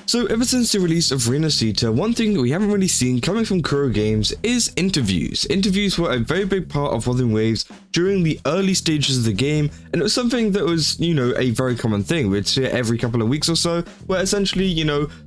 So ever since the release of Rinascita, one thing we haven't really seen coming from Kuro Games is interviews. Interviews were a very big part of Wuthering Waves during the early stages of the game, and it was something that was, a very common thing. We'd see it every couple of weeks or so, where essentially,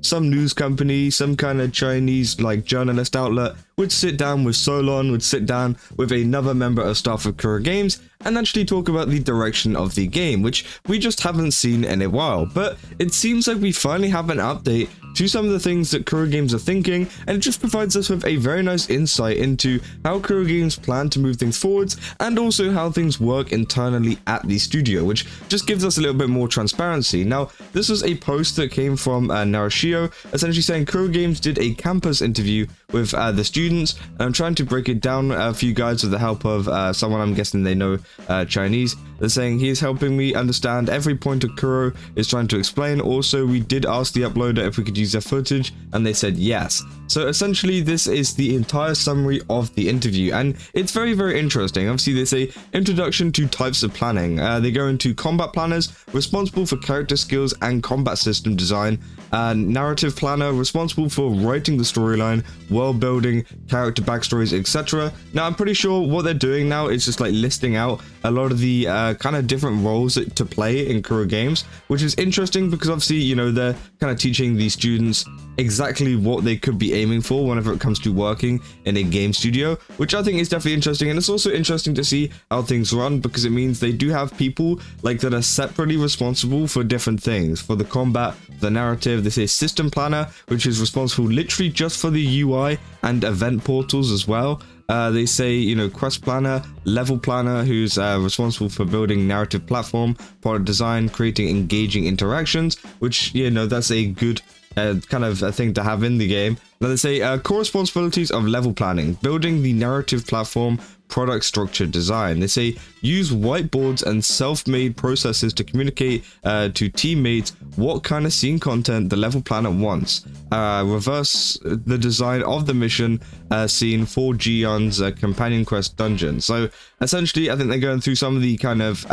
some news company, some kind of Chinese journalist outlet would sit down with Solon, would sit down with another member of staff of Kuro Games, and actually talk about the direction of the game, which we just haven't seen in a while. But it seems like we finally have an update to some of the things that Kuro Games are thinking, and it just provides us with a very nice insight into how Kuro Games plan to move things forwards, and also how things work internally at the studio, which just gives us a little bit more transparency. Now, this was a post that came from Narashio, essentially saying Kuro Games did a campus interview with the students, and I'm trying to break it down for you guys with the help of someone I'm guessing they know Chinese. They're saying he is helping me understand every point of Kuro is trying to explain. Also, we did ask the uploader if we could use their footage, and they said yes. So essentially, this is the entire summary of the interview, and it's very, very interesting. Obviously, they say introduction to types of planning. They go into combat planners, responsible for character skills and combat system design, narrative planner, responsible for writing the storyline, world building, character backstories, etc. Now, I'm pretty sure what they're doing now is just listing out a lot of the kind of different roles to play in Kuro Games, which is interesting because obviously, they're kind of teaching the students exactly what they could be aiming for whenever it comes to working in a game studio, which I think is definitely interesting. And it's also interesting to see how things run, because it means they do have people that are separately responsible for different things. For the combat, the narrative, they say system planner, which is responsible literally just for the UI and event portals as well. They say, quest planner, level planner, who's responsible for building narrative platform, product design, creating engaging interactions, which, that's a good kind of a thing to have in the game. Now they say core responsibilities of level planning, building the narrative platform, product structure design. They say use whiteboards and self-made processes to communicate to teammates what kind of scene content the level planner wants. Reverse the design of the mission scene for Gion's companion quest dungeon. So essentially, I think they're going through some of the kind of,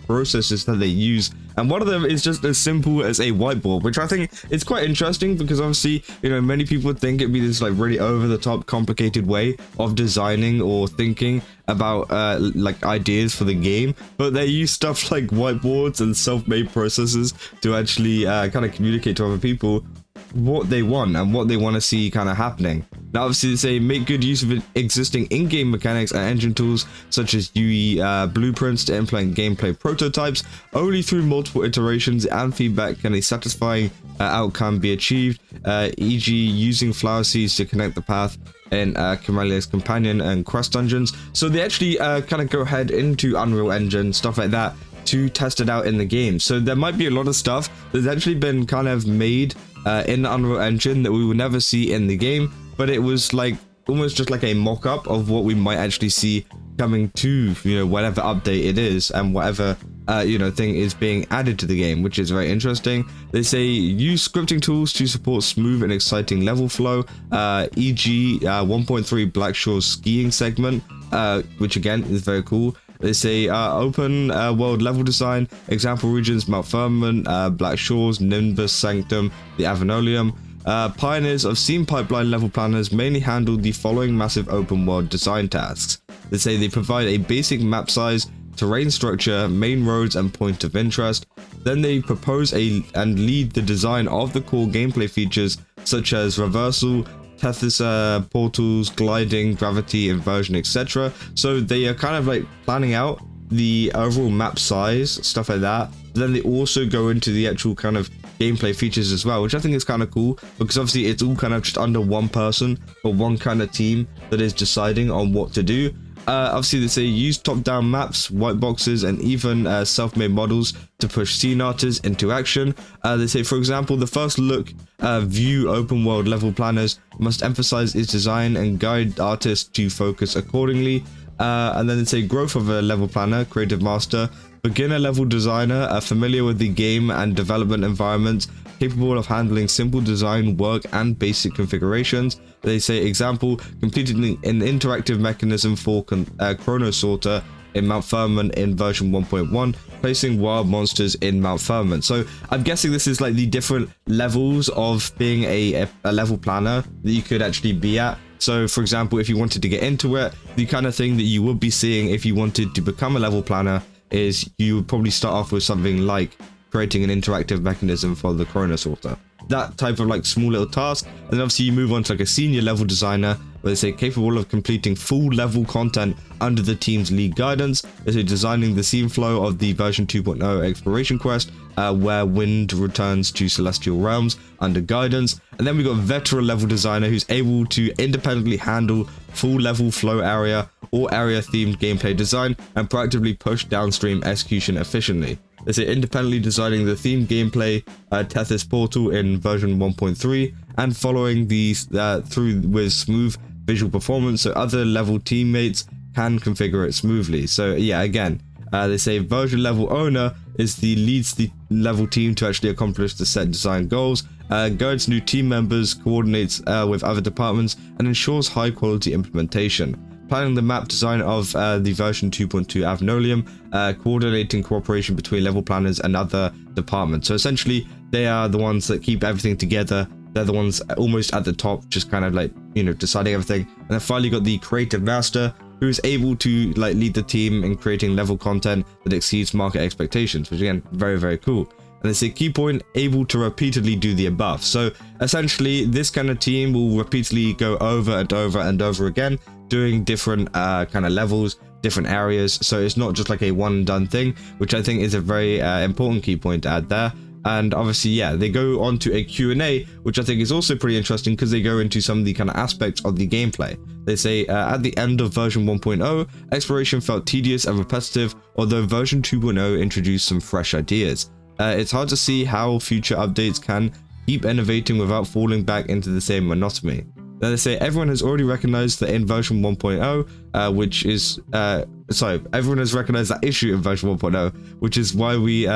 processes that they use, and one of them is just as simple as a whiteboard, which I think is quite interesting because obviously, many people would think it'd be this really over-the-top complicated way of designing or thinking about ideas for the game, but they use stuff like whiteboards and self-made processes to actually kind of communicate to other people what they want and what they want to see kind of happening. Now obviously they say make good use of existing in-game mechanics and engine tools such as UE blueprints to implement gameplay prototypes. Only through multiple iterations and feedback can a satisfying outcome be achieved, e.g. using flower seeds to connect the path in Camellia's companion and quest dungeons. So they actually kind of go ahead into Unreal Engine, stuff like that, to test it out in the game. So there might be a lot of stuff that's actually been kind of made in the Unreal Engine that we will never see in the game, but it was almost just a mock-up of what we might actually see coming to whatever update it is and whatever thing is being added to the game, which is very interesting. They say use scripting tools to support smooth and exciting level flow, e.g. 1.3 Blackshore's skiing segment, which again is very cool. They say open world level design, example regions Mount Firmament, Black Shores, Nimbus Sanctum, the Avenolium. Pioneers of scene pipeline level planners mainly handle the following massive open world design tasks. They say they provide a basic map size, terrain structure, main roads and point of interest. Then they propose and lead the design of the core gameplay features such as reversal, cartethyia, portals, gliding, gravity, inversion, etc. So they are kind of planning out the overall map size, stuff like that. But then they also go into the actual kind of gameplay features as well, which I think is kind of cool because obviously it's all kind of just under one person or one kind of team that is deciding on what to do. Obviously they say use top-down maps, white boxes and even self-made models to push scene artists into action. They say, for example, the first look view open world level planners must emphasize its design and guide artists to focus accordingly. And then they say growth of a level planner, creative master, beginner level designer, familiar with the game and development environment, capable of handling simple design work and basic configurations. They say example, completed an interactive mechanism for chrono sorter in Mount Firmament in version 1.1, placing wild monsters in Mount Firmament. So I'm guessing this is like the different levels of being a level planner that you could actually be at. So for example, if you wanted to get into it, the kind of thing that you would be seeing if you wanted to become a level planner is you would probably start off with something like creating an interactive mechanism for the Corona Sorter. That type of like small little task, and then obviously you move on to like a senior level designer where they say capable of completing full level content under the team's lead guidance. They say designing the scene flow of the version 2.0 exploration quest where wind returns to celestial realms under guidance. And then we got veteran level designer who's able to independently handle full level flow area or area themed gameplay design and proactively push downstream execution efficiently. They say independently designing the themed gameplay Tethys Portal in version 1.3 and following these through with smooth visual performance so other level teammates can configure it smoothly. So yeah, again, they say version level owner leads the level team to actually accomplish the set design goals, guides new team members, coordinates with other departments, and ensures high quality implementation. Planning the map design of the version 2.2 Avnolium, coordinating cooperation between level planners and other departments. So essentially, they are the ones that keep everything together. They're the ones almost at the top, just kind of like, you know, deciding everything. And then finally got the creative master, who is able to like lead the team in creating level content that exceeds market expectations, which again, very, very cool. And they say key point, able to repeatedly do the above. So essentially, this kind of team will repeatedly go over and over and over again, doing different kind of levels, different areas. So it's not just like a one and done thing, which I think is a very important key point to add there. And obviously, yeah, they go on to a Q&A, which I think is also pretty interesting because they go into some of the kind of aspects of the gameplay. They say at the end of version 1.0, exploration felt tedious and repetitive, although version 2.0 introduced some fresh ideas. It's hard to see how future updates can keep innovating without falling back into the same monotony. Now they say everyone has already recognized that in version 1.0, everyone has recognized that issue in version 1.0, which is why we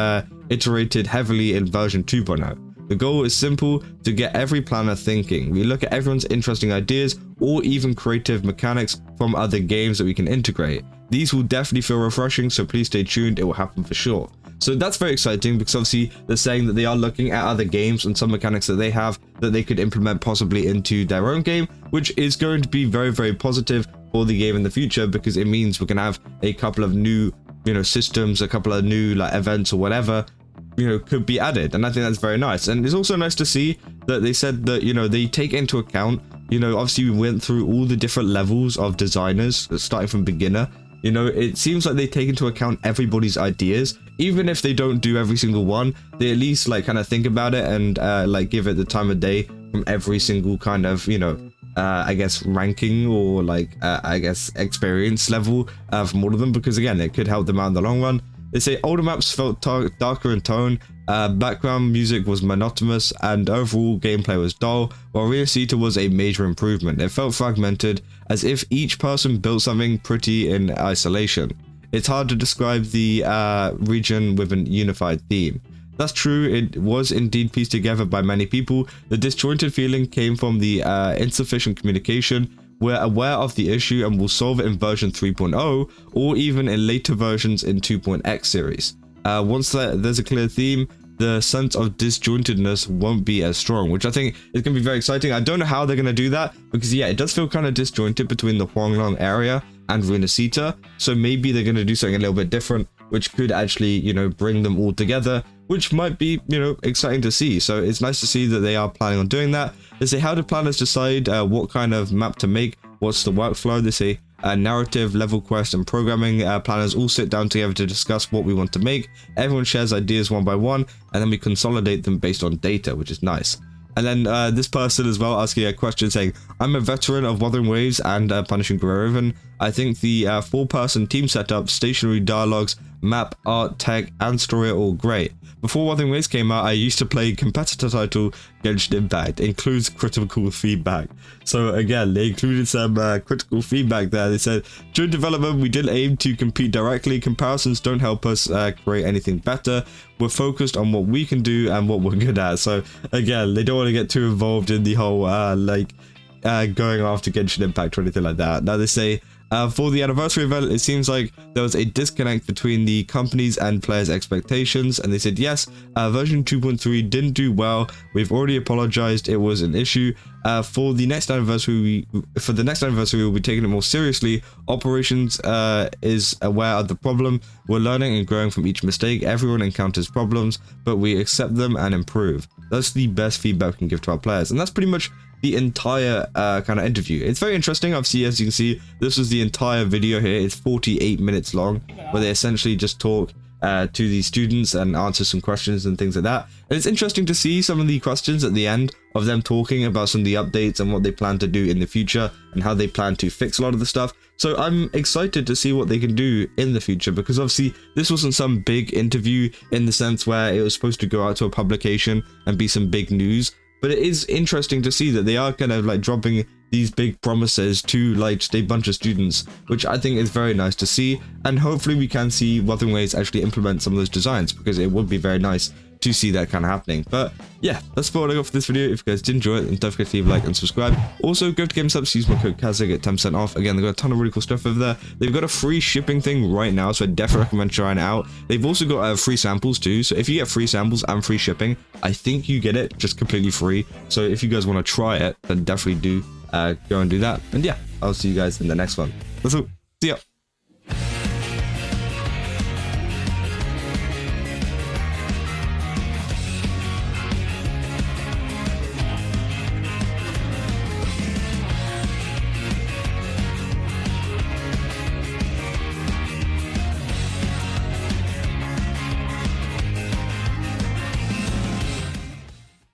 iterated heavily in version 2.0. The goal is simple, to get every planner thinking. We look at everyone's interesting ideas or even creative mechanics from other games that we can integrate. These will definitely feel refreshing, so please stay tuned, it will happen for sure. So that's very exciting because obviously they're saying that they are looking at other games and some mechanics that they have that they could implement possibly into their own game, which is going to be very, very positive for the game in the future because it means we're going to have a couple of new, you know, systems, a couple of new like events or whatever, you know, could be added. And I think that's very nice. And it's also nice to see that they said that, you know, they take into account, you know, obviously we went through all the different levels of designers starting from beginner. You know, it seems like they take into account everybody's ideas. Even if they don't do every single one, they at least like kind of think about it and like give it the time of day from every single kind of, you know, I guess ranking or like I guess experience level from all of them, because again, it could help them out in the long run. They say older maps felt darker in tone, background music was monotonous, and overall gameplay was dull, while rinascita was a major improvement. It felt fragmented, as if each person built something pretty in isolation. It's hard to describe the region with a unified theme. That's true, it was indeed pieced together by many people. The disjointed feeling came from the insufficient communication. We're aware of the issue and will solve it in version 3.0 or even in later versions in 2.x series. Once there's a clear theme, the sense of disjointedness won't be as strong, which I think is going to be very exciting. I don't know how they're going to do that because yeah, it does feel kind of disjointed between the Huanglong area and rinascita. So maybe they're going to do something a little bit different, which could actually, you know, bring them all together, which might be, you know, exciting to see. So it's nice to see that they are planning on doing that. They say, how do planners decide what kind of map to make? What's the workflow? They say narrative, level quest, and programming planners all sit down together to discuss what we want to make. Everyone shares ideas one by one, and then we consolidate them based on data, which is nice. And then this person as well asking a question saying, I'm a veteran of Wuthering Waves and Punishing Gurren. I think the 4-person team setup, stationary dialogues, map, art, tech, and story are all great. Before Wuthering Waves came out, I used to play competitor title Genshin Impact. It includes critical feedback. So again, they included some critical feedback there. They said, during development, we didn't aim to compete directly. Comparisons don't help us create anything better. We're focused on what we can do and what we're good at. So again, they don't want to get too involved in the whole going after Genshin Impact or anything like that. Now they say, For the anniversary event, it seems like there was a disconnect between the company's and players' expectations, and they said, yes, version 2.3 didn't do well. We've already apologized. It was an issue. For the next anniversary, we'll be taking it more seriously. Operations is aware of the problem. We're learning and growing from each mistake. Everyone encounters problems, but we accept them and improve. That's the best feedback we can give to our players, and that's pretty much the entire kind of interview. It's very interesting. Obviously, as you can see, this was the entire video here. It's 48 minutes long, where they essentially just talk to the students and answer some questions and things like that. And it's interesting to see some of the questions at the end of them talking about some of the updates and what they plan to do in the future and how they plan to fix a lot of the stuff. So I'm excited to see what they can do in the future, because obviously this wasn't some big interview in the sense where it was supposed to go out to a publication and be some big news. But it is interesting to see that they are kind of like dropping these big promises to like just a bunch of students, which I think is very nice to see. And hopefully we can see Wuthering Waves actually implement some of those designs, because it would be very nice to see that kind of happening. But yeah, that's what I got for this video. If you guys did enjoy it, then don't forget to leave a like and subscribe. Also, go to Games Subs, use my code Kazza, get 10% off. Again, they've got a ton of really cool stuff over there. They've got a free shipping thing right now, so I definitely recommend trying it out. They've also got free samples too, so if you get free samples and free shipping, I think you get it just completely free. So if you guys want to try it, then definitely do go and do that. And yeah, I'll see you guys in the next one. That's all. See ya.